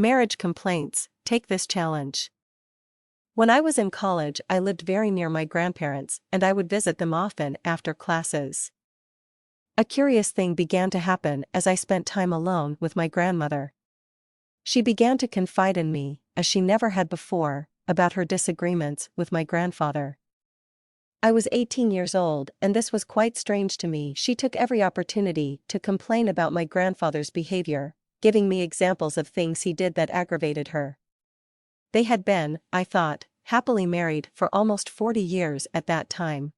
Marriage complaints, take this challenge. When I was in college, I lived very near my grandparents, and I would visit them often after classes. A curious thing began to happen as I spent time alone with my grandmother. She began to confide in me, as she never had before, about her disagreements with my grandfather. I was 18 years old, and this was quite strange to me. She took every opportunity to complain about my grandfather's behavior, giving me examples of things he did that aggravated her. They had been, I thought, happily married for almost 40 years at that time.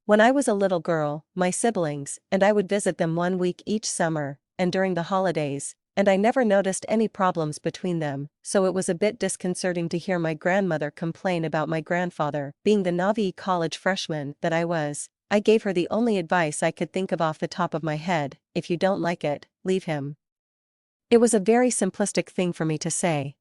When I was a little girl, my siblings and I would visit them 1 week each summer, and during the holidays, and I never noticed any problems between them, so it was a bit disconcerting to hear my grandmother complain about my grandfather. Being the naive college freshman that I was, I gave her the only advice I could think of off the top of my head: if you don't like it, leave him. It was a very simplistic thing for me to say.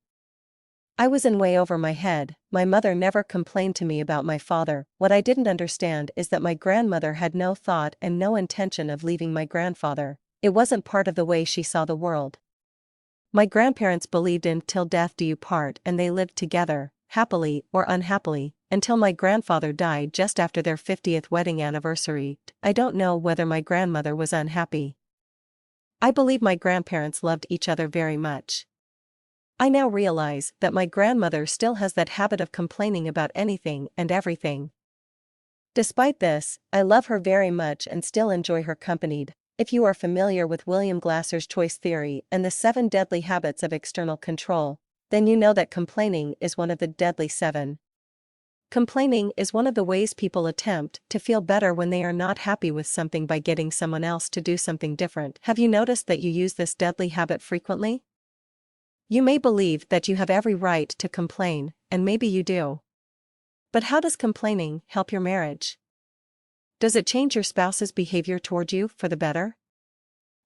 I was in way over my head. My mother never complained to me about my father. What I didn't understand is that my grandmother had no thought and no intention of leaving my grandfather. It wasn't part of the way she saw the world. My grandparents believed in "till death do you part," and they lived together, happily or unhappily, until my grandfather died just after their 50th wedding anniversary. I don't know whether my grandmother was unhappy. I believe my grandparents loved each other very much. I now realize that my grandmother still has that habit of complaining about anything and everything. Despite this, I love her very much and still enjoy her company. If you are familiar with William Glasser's choice theory and the 7 deadly habits of external control, then you know that complaining is one of the deadly 7. Complaining is one of the ways people attempt to feel better when they are not happy with something by getting someone else to do something different. Have you noticed that you use this deadly habit frequently? You may believe that you have every right to complain, and maybe you do. But how does complaining help your marriage? Does it change your spouse's behavior toward you for the better?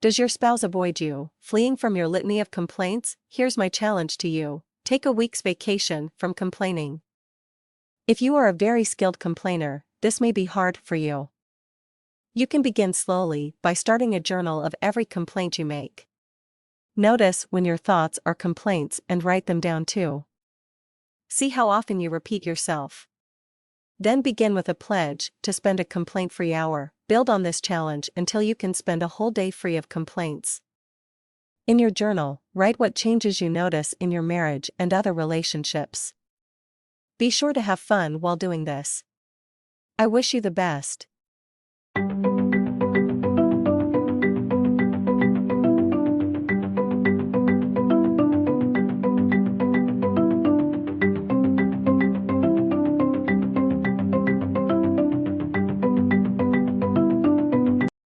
Does your spouse avoid you, fleeing from your litany of complaints? Here's my challenge to you: take a week's vacation from complaining. If you are a very skilled complainer, this may be hard for you. You can begin slowly by starting a journal of every complaint you make. Notice when your thoughts are complaints and write them down too. See how often you repeat yourself. Then begin with a pledge to spend a complaint-free hour. Build on this challenge until you can spend a whole day free of complaints. In your journal, write what changes you notice in your marriage and other relationships. Be sure to have fun while doing this. I wish you the best.